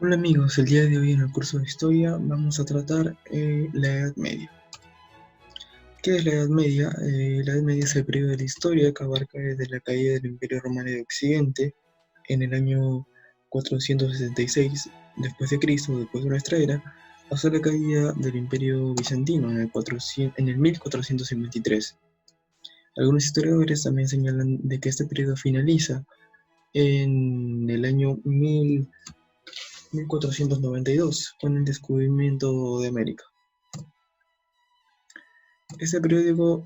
Hola amigos, el día de hoy en el curso de Historia vamos a tratar la Edad Media. ¿Qué es la Edad Media? La Edad Media es el periodo de la historia que abarca desde la caída del Imperio Romano de Occidente en el año 466 después de Cristo, después de nuestra era, hasta la caída del Imperio Bizantino en el 1453. Algunos historiadores también señalan de que este periodo finaliza en el año 1492 con el descubrimiento de América. Este periodo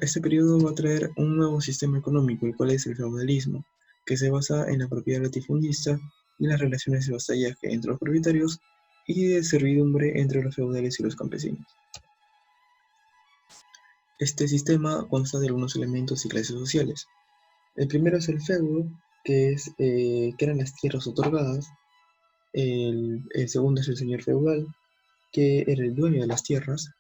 va a traer un nuevo sistema económico, el cual es el feudalismo, que se basa en la propiedad latifundista y las relaciones de vasallaje entre los propietarios y de servidumbre entre los feudales y los campesinos. Este sistema consta de algunos elementos y clases sociales. El primero es el feudo, que eran las tierras otorgadas. El segundo es el señor feudal, que era el dueño de las tierras.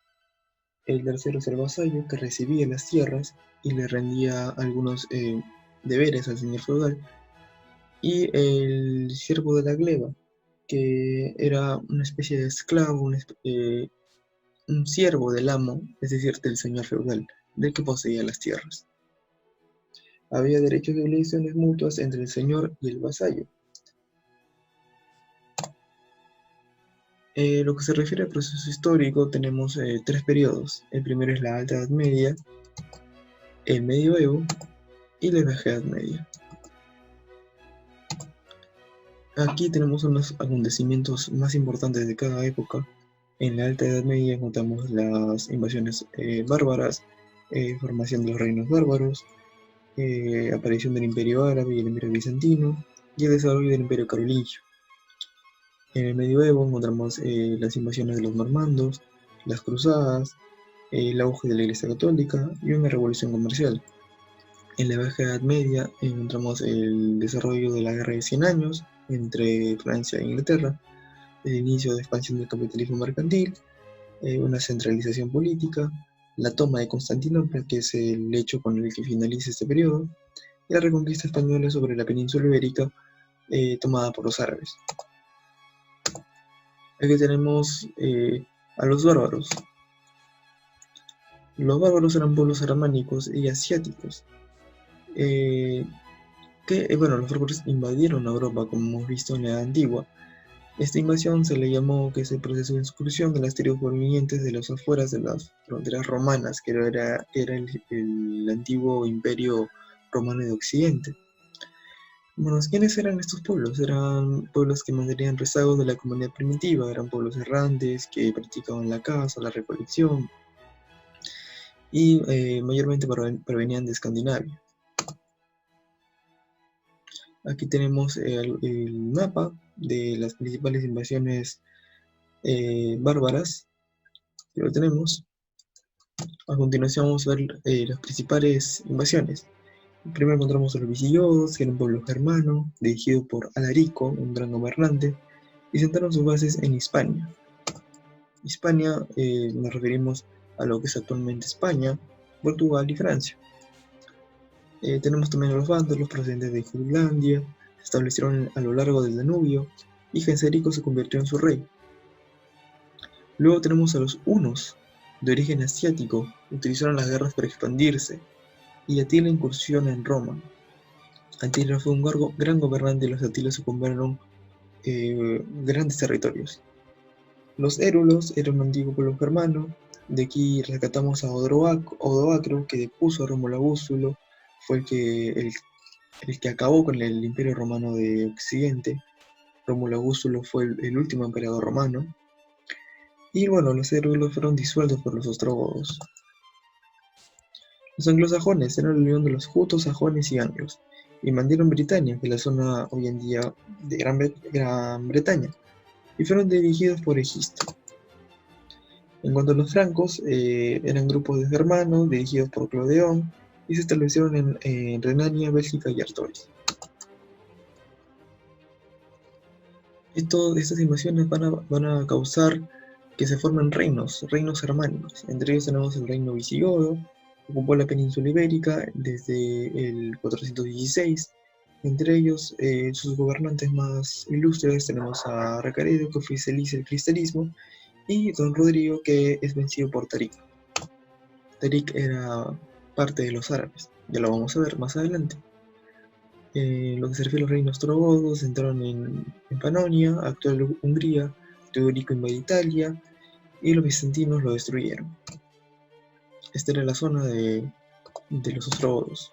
El tercero es el vasallo, que recibía las tierras y le rendía algunos deberes al señor feudal. Y el siervo de la gleba, que era una especie de esclavo, un siervo del amo, es decir, del señor feudal, del que poseía las tierras. Había derechos y obligaciones mutuas entre el señor y el vasallo. Lo que se refiere al proceso histórico, tenemos tres periodos. El primero es la Alta Edad Media, el Medioevo y la Baja Edad Media. Aquí tenemos unos acontecimientos más importantes de cada época. En la Alta Edad Media encontramos las invasiones bárbaras, formación de los reinos bárbaros, aparición del Imperio Árabe y el Imperio Bizantino, y el desarrollo del Imperio Carolingio. En el Medioevo encontramos las invasiones de los normandos, las cruzadas, el auge de la Iglesia Católica y una revolución comercial. En la Baja Edad Media encontramos el desarrollo de la Guerra de 100 Años entre Francia e Inglaterra, el inicio de expansión del capitalismo mercantil, una centralización política, la toma de Constantinopla, que es el hecho con el que finaliza este periodo, y la reconquista española sobre la península ibérica tomada por los árabes. Aquí tenemos a los bárbaros. Los bárbaros eran pueblos germánicos y asiáticos, los bárbaros invadieron Europa, como hemos visto en la Edad Antigua. Esta invasión se le llamó que es el proceso de exclusión de las tribus provenientes de las afueras de las fronteras romanas, que era el antiguo imperio romano de Occidente. Bueno, ¿quiénes eran estos pueblos? Eran pueblos que mantenían rezagos de la comunidad primitiva, eran pueblos errantes que practicaban la caza, la recolección, y mayormente provenían de Escandinavia. Aquí tenemos el mapa de las principales invasiones bárbaras, que lo tenemos. A continuación vamos a ver las principales invasiones. Primero encontramos a los visigodos, que era un pueblo germano, dirigido por Alarico, un gran gobernante, y sentaron sus bases en Hispania. Hispania nos referimos a lo que es actualmente España, Portugal y Francia. Tenemos también a los vándalos procedentes de Jutlandia, se establecieron a lo largo del Danubio, y Genserico se convirtió en su rey. Luego tenemos a los hunos, de origen asiático, utilizaron las guerras para expandirse, y Atila incursiona en Roma. Atila fue un gran gobernante y los atilos ocuparon grandes territorios. Los érulos eran un antiguo pueblo germano. De aquí rescatamos a Odoacro, que depuso a Rómulo Augustulo, fue el que acabó con el Imperio Romano de Occidente. Rómulo Augustulo fue el último emperador romano. Y bueno, los érulos fueron disueltos por los ostrogodos. Los anglosajones eran la unión de los jutos, sajones y anglos, y invadieron Britania, que es la zona hoy en día de Gran Bretaña, y fueron dirigidos por Egisto. En cuanto a los francos, eran grupos de germanos dirigidos por Clodeón, y se establecieron en Renania, Bélgica y Artois. Estas invasiones van a causar que se formen reinos germánicos. Entre ellos tenemos el reino visigodo, que ocupó la península ibérica desde el 416, Entre ellos, sus gobernantes más ilustres tenemos a Recaredo, que oficializa el cristianismo, y Don Rodrigo, que es vencido por Tarik. Tarik era parte de los árabes, ya lo vamos a ver más adelante. Lo que se refiere a los reinos ostrogodos entraron en Panonia, actual Hungría. Teodorico invadió Italia y los bizantinos lo destruyeron. Esta era la zona de los ostrogodos.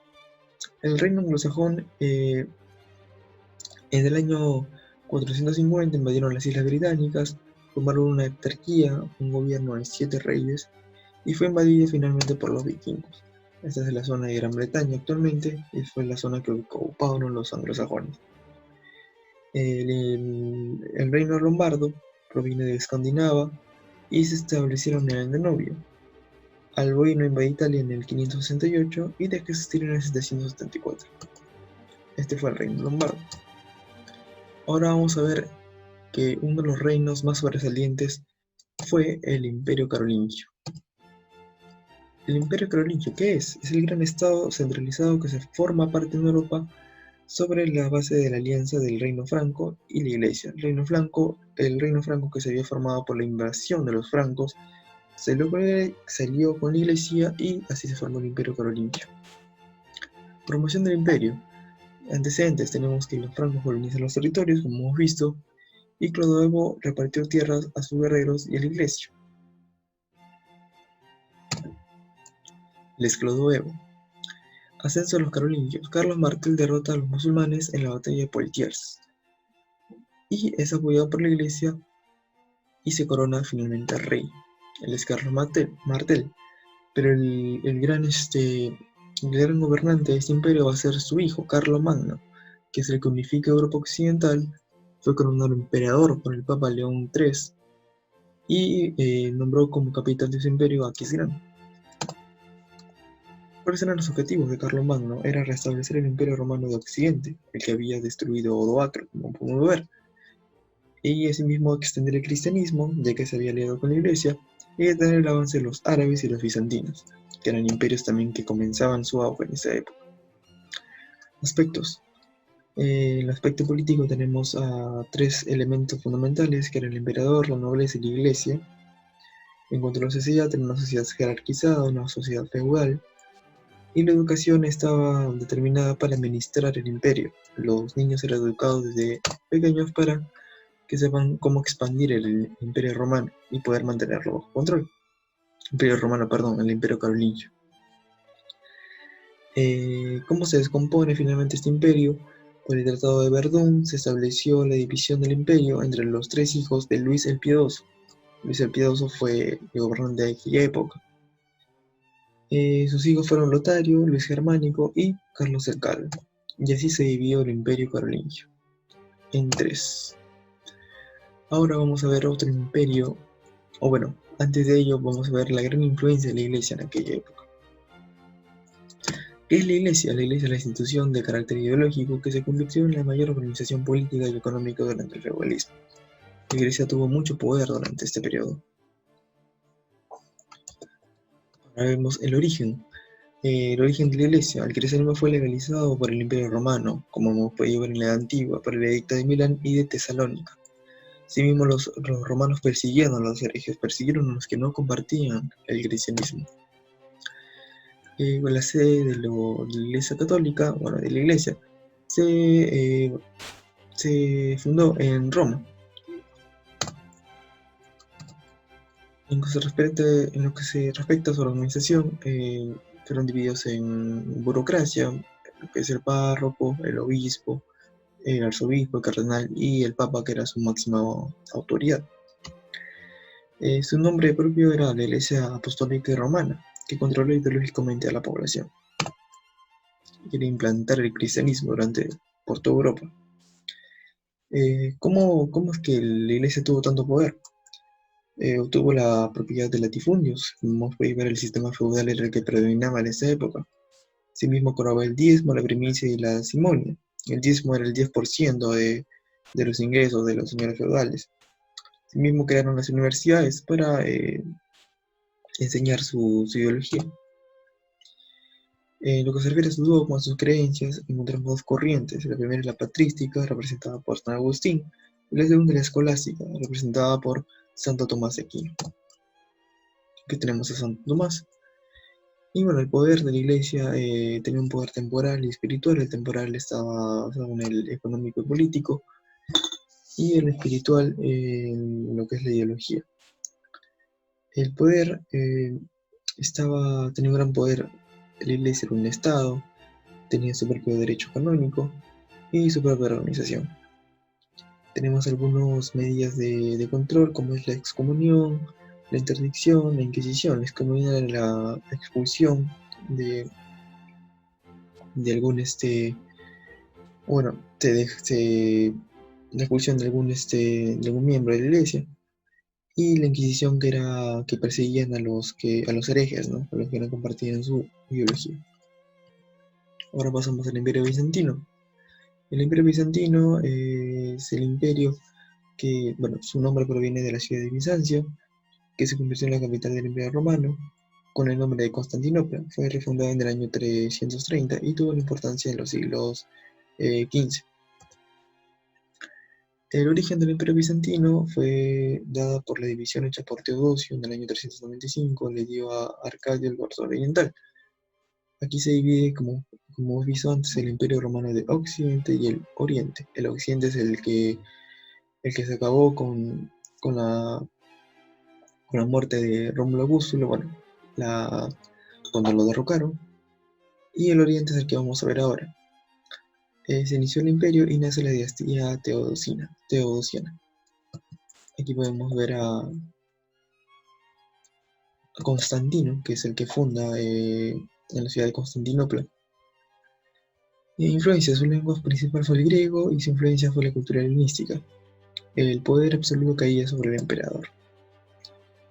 El reino anglosajón, en el año 450 invadieron las Islas Británicas, formaron una etarquía, un gobierno de 7 reyes, y fue invadida finalmente por los vikingos. Esta es la zona de Gran Bretaña actualmente, y fue la zona que ocuparon los anglosajones. El reino lombardo proviene de Escandinava y se establecieron en el Danubio. Alboino invadió Italia en el 568 y dejó de existir en el 774. Este fue el reino lombardo. Ahora vamos a ver que uno de los reinos más sobresalientes fue el Imperio Carolingio. El Imperio Carolingio, ¿qué es? Es el gran estado centralizado que se forma parte en Europa sobre la base de la alianza del Reino Franco y la Iglesia. El Reino Franco que se había formado por la invasión de los francos, salió con la Iglesia y así se formó el Imperio Carolingio. Promoción del Imperio. Antecedentes, tenemos que los francos colonizan los territorios, como hemos visto, y Clodoaldo repartió tierras a sus guerreros y a la Iglesia. Les Clodoaldo. Ascenso de los carolingios. Carlos Martel derrota a los musulmanes en la batalla de Poitiers y es apoyado por la Iglesia y se corona finalmente rey. Él es Carlos Martel, pero el gran gobernante de este imperio va a ser su hijo, Carlomagno, que es el que unifica Europa Occidental. Fue coronado emperador por el Papa León III y nombró como capital de su imperio a Aquisgrán. ¿Cuáles eran los objetivos de Carlomagno? Era restablecer el Imperio Romano de Occidente, el que había destruido Odoacro, como podemos ver, y asimismo extender el cristianismo, ya que se había aliado con la Iglesia, y detener el avance de los árabes y los bizantinos, que eran imperios también que comenzaban su auge en esa época. Aspectos. En el aspecto político tenemos a 3 elementos fundamentales, que eran el emperador, la nobleza y la Iglesia. En cuanto a la sociedad, tenemos una sociedad jerarquizada, una sociedad feudal, y la educación estaba determinada para administrar el imperio. Los niños eran educados desde pequeños para que sepan cómo expandir el imperio romano y poder mantenerlo bajo control. El imperio carolingio. ¿Cómo se descompone finalmente este imperio? Por el Tratado de Verdún se estableció la división del imperio entre los 3 hijos de Luis el Piadoso. Luis el Piadoso fue el gobernante de aquella época. Sus hijos fueron Lotario, Luis Germánico y Carlos el Calvo, y así se dividió el imperio carolingio en 3. Ahora vamos a ver otro imperio, o bueno, antes de ello vamos a ver la gran influencia de la Iglesia en aquella época. ¿Qué es la Iglesia? La Iglesia es la institución de carácter ideológico que se convirtió en la mayor organización política y económica durante el feudalismo. La Iglesia tuvo mucho poder durante este periodo. Ahora vemos el origen. El origen de la Iglesia. El cristianismo fue legalizado por el Imperio Romano, como hemos podido ver en la Edad Antigua, por el Edicto de Milán y de Tesalónica. Asimismo, los romanos persiguieron a los herejes, persiguieron a los que no compartían el cristianismo. La sede de la Iglesia Católica, de la Iglesia, se fundó en Roma. En lo que se respecta a su organización, fueron divididos en burocracia, lo que es el párroco, el obispo, el arzobispo, el cardenal y el papa, que era su máxima autoridad. Su nombre propio era la Iglesia Apostólica y Romana, que controló ideológicamente a la población. Quería implantar el cristianismo por toda Europa. ¿Cómo es que la Iglesia tuvo tanto poder? Obtuvo la propiedad de latifundios. Como podéis ver, el sistema feudal era el que predominaba en esa época. Asimismo, cobraba el diezmo, la primicia y la simonia. El diezmo era el 10% de los ingresos de los señores feudales. Asimismo, crearon las universidades para enseñar su ideología. En lo que se refiere a sus dogmas, sus creencias, encontramos dos corrientes. La primera es la patrística, representada por San Agustín, y la segunda es la escolástica, representada por Santo Tomás de Aquino. Aquí tenemos a Santo Tomás. Y bueno, el poder de la iglesia tenía un poder temporal y espiritual. El temporal estaba basado en el económico y político, y el espiritual en lo que es la ideología. El poder tenía un gran poder. La iglesia era un estado, tenía su propio derecho canónico y su propia organización. Tenemos algunas medidas de control, como es la excomunión, la interdicción, la inquisición. La excomunión era la expulsión de algún bueno, la expulsión de algún miembro de la iglesia, y la Inquisición, que era que perseguían a los herejes, ¿no? A los que no compartían su ideología. Ahora pasamos al Imperio Bizantino. El Imperio Bizantino es el imperio que, bueno, su nombre proviene de la ciudad de Bizancio, que se convirtió en la capital del Imperio Romano, con el nombre de Constantinopla. Fue refundada en el año 330 y tuvo una importancia en los siglos XV. El origen del Imperio Bizantino fue dada por la división hecha por Teodosio en el año 395, le dio a Arcadio el Bordo Oriental. Aquí se divide, como hemos visto antes, el Imperio Romano de Occidente y el Oriente. El Occidente es el que se acabó con la, con la muerte de Rómulo Augusto, bueno, cuando lo derrocaron. Y el Oriente es el que vamos a ver ahora. Se inició el imperio y nace la dinastía teodosiana. Aquí podemos ver a Constantino, que es el que funda en la ciudad de Constantinopla. Influencia, su lengua principal fue el griego y su influencia fue la cultura helenística. El poder absoluto caía sobre el emperador.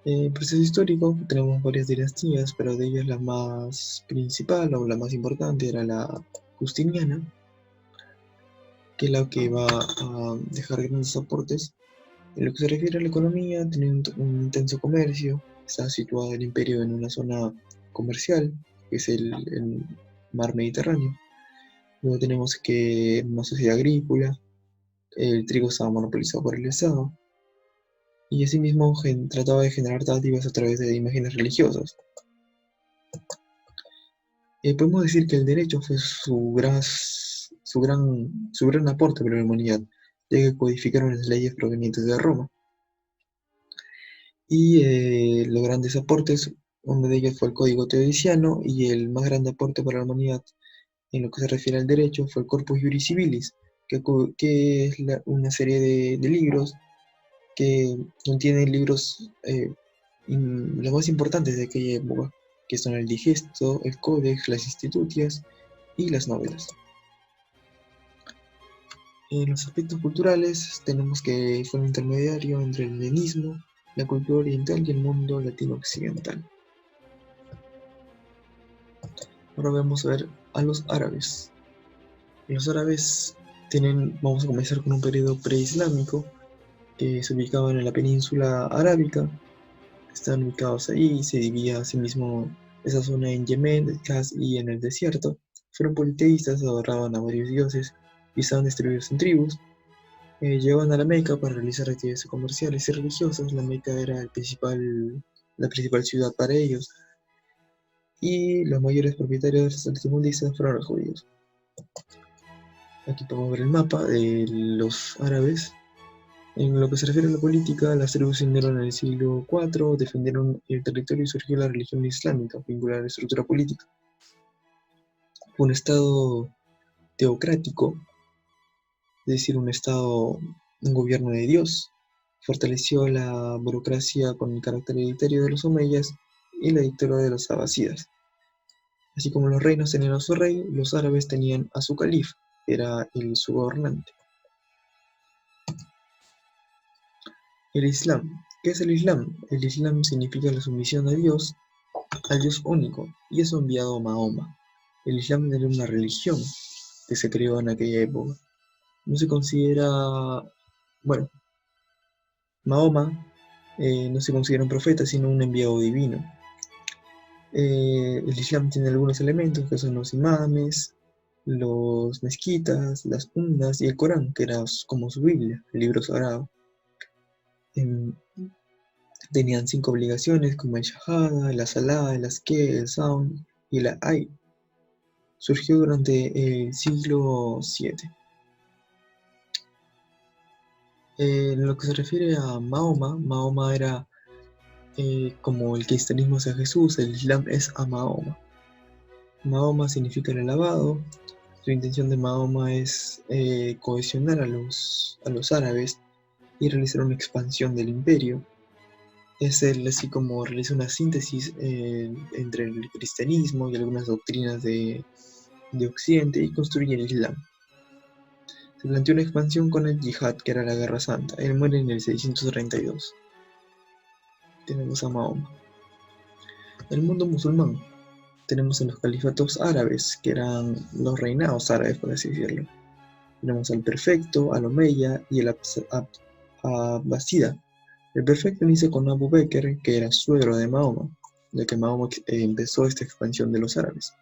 En el proceso histórico tenemos varias dinastías, pero de ellas la más principal o la más importante era la Justiniana, que es la que va a dejar grandes aportes. En lo que se refiere a la economía, tenía un intenso comercio, está situado el imperio en una zona comercial, que es el mar Mediterráneo. Luego tenemos que una sociedad agrícola, el trigo estaba monopolizado por el Estado, y asimismo trataba de generar dádivas a través de imágenes religiosas. Podemos decir que el derecho fue su gran aporte para la humanidad, ya que codificaron las leyes provenientes de Roma. Y los grandes aportes, uno de ellos fue el Código Teodosiano, y el más grande aporte para la humanidad en lo que se refiere al derecho fue el Corpus Juris Civilis, que es una serie de libros que contienen libros los más importantes de aquella época, que son el Digesto, el Codex, las Institutias y las novelas. En los aspectos culturales tenemos que fue un intermediario entre el helenismo, la cultura oriental y el mundo latino-occidental. Ahora vamos a ver a los árabes. Los árabes vamos a comenzar con un periodo preislámico que se ubicaban en la península arábica. Estaban ubicados ahí, se dividía asimismo esa zona en Yemen, el Kaz y en el desierto. Fueron politeístas, adoraban a varios dioses y estaban distribuidos en tribus. Llegaban a la Meca para realizar actividades comerciales y religiosas. La Meca era la principal ciudad para ellos, y los mayores propietarios de los mundistas fueron los judíos. Aquí podemos ver el mapa de los árabes. En lo que se refiere a la política, las tribus se unieron en el siglo IV, defendieron el territorio y surgió la religión islámica, vinculada a la estructura política. Fue un estado teocrático, es decir, un gobierno de Dios. Fortaleció la burocracia con el carácter hereditario de los omeyas y la dictadura de los abasidas. Así como los reinos tenían a su rey, los árabes tenían a su califa, que era su gobernante. El Islam. ¿Qué es el Islam? El Islam significa la sumisión a Dios, al Dios único, y es enviado a Mahoma. El Islam era una religión que se creó en aquella época. No se considera, bueno, Mahoma no se considera un profeta, sino un enviado divino. El Islam tiene algunos elementos que son los imames, los mezquitas, las ummas y el Corán, que era como su Biblia, el libro sagrado. Em, Tenían 5 obligaciones como el Shahada, la Salah, el Aske, el Saum y la Ay. Surgió durante el siglo VII. En lo que se refiere a Mahoma, Mahoma era como el cristianismo es a Jesús, el Islam es a Mahoma. Mahoma significa el alabado. Su intención de Mahoma es cohesionar a los árabes y realizar una expansión del imperio. Es él así como realiza una síntesis entre el cristianismo y algunas doctrinas de Occidente y construye el Islam. Se planteó una expansión con el Yihad, que era la Guerra Santa. Él muere en el 632. Tenemos a Mahoma. El mundo musulmán. Tenemos a los califatos árabes, que eran los reinados árabes, por así decirlo. Tenemos al perfecto, al omeya y el abbasida. El perfecto inicia con Abu Bakr, que era suegro de Mahoma, ya que Mahoma empezó esta expansión de los árabes.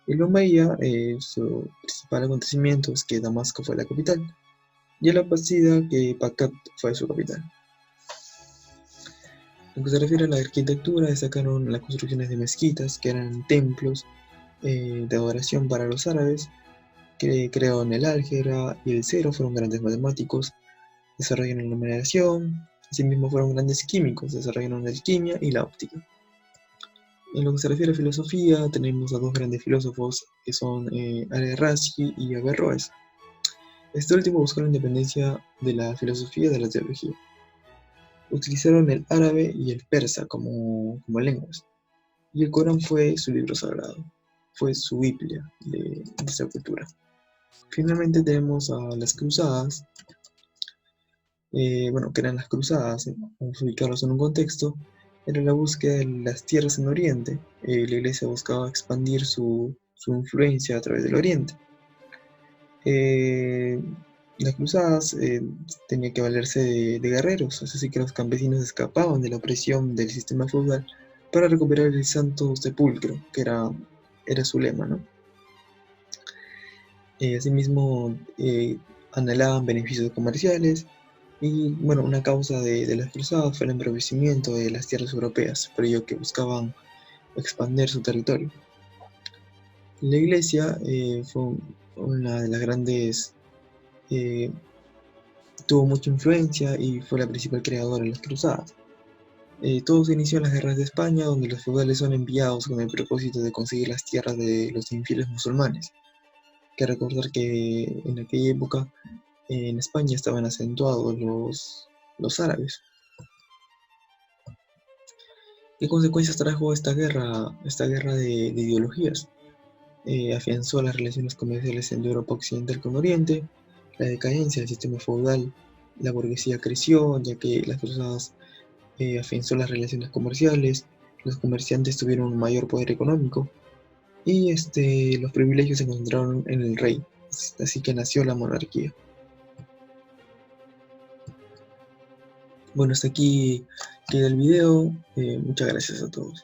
El omeya, su principal acontecimiento es que Damasco fue la capital, y el abbasida, que Bagdad fue su capital. En lo que se refiere a la arquitectura, destacaron las construcciones de mezquitas, que eran templos de adoración para los árabes, que crearon el álgebra y el cero, fueron grandes matemáticos, desarrollaron la numeración, asimismo fueron grandes químicos, desarrollaron la alquimia y la óptica. En lo que se refiere a filosofía, tenemos a dos grandes filósofos que son Al-Razi y Averroes. Este último buscó la independencia de la filosofía de la teología. Utilizaron el árabe y el persa como lenguas, y el Corán fue su libro sagrado, fue su Biblia de esa cultura. Finalmente tenemos a las cruzadas, que eran las cruzadas, vamos a ubicarlos en un contexto, era la búsqueda de las tierras en Oriente. La iglesia buscaba expandir su influencia a través del Oriente. Las cruzadas tenían que valerse de guerreros, así que los campesinos escapaban de la opresión del sistema feudal para recuperar el Santo Sepulcro, que era su lema, ¿no? Asimismo, anhelaban beneficios comerciales y, una causa de las cruzadas fue el embravecimiento de las tierras europeas, por ello que buscaban expandir su territorio. La iglesia fue una de las grandes, tuvo mucha influencia y fue la principal creadora de las cruzadas. Todo se inició en las guerras de España, donde los feudales son enviados con el propósito de conseguir las tierras de los infieles musulmanes. Hay que recordar que en aquella época en España estaban acentuados los árabes. ¿Qué consecuencias trajo esta guerra de ideologías? Afianzó las relaciones comerciales entre Europa Occidental con Oriente, la decadencia del sistema feudal, la burguesía creció, ya que las cruzadas afianzó las relaciones comerciales, los comerciantes tuvieron un mayor poder económico, y los privilegios se concentraron en el rey, así que nació la monarquía. Bueno, hasta aquí queda el video. Muchas gracias a todos.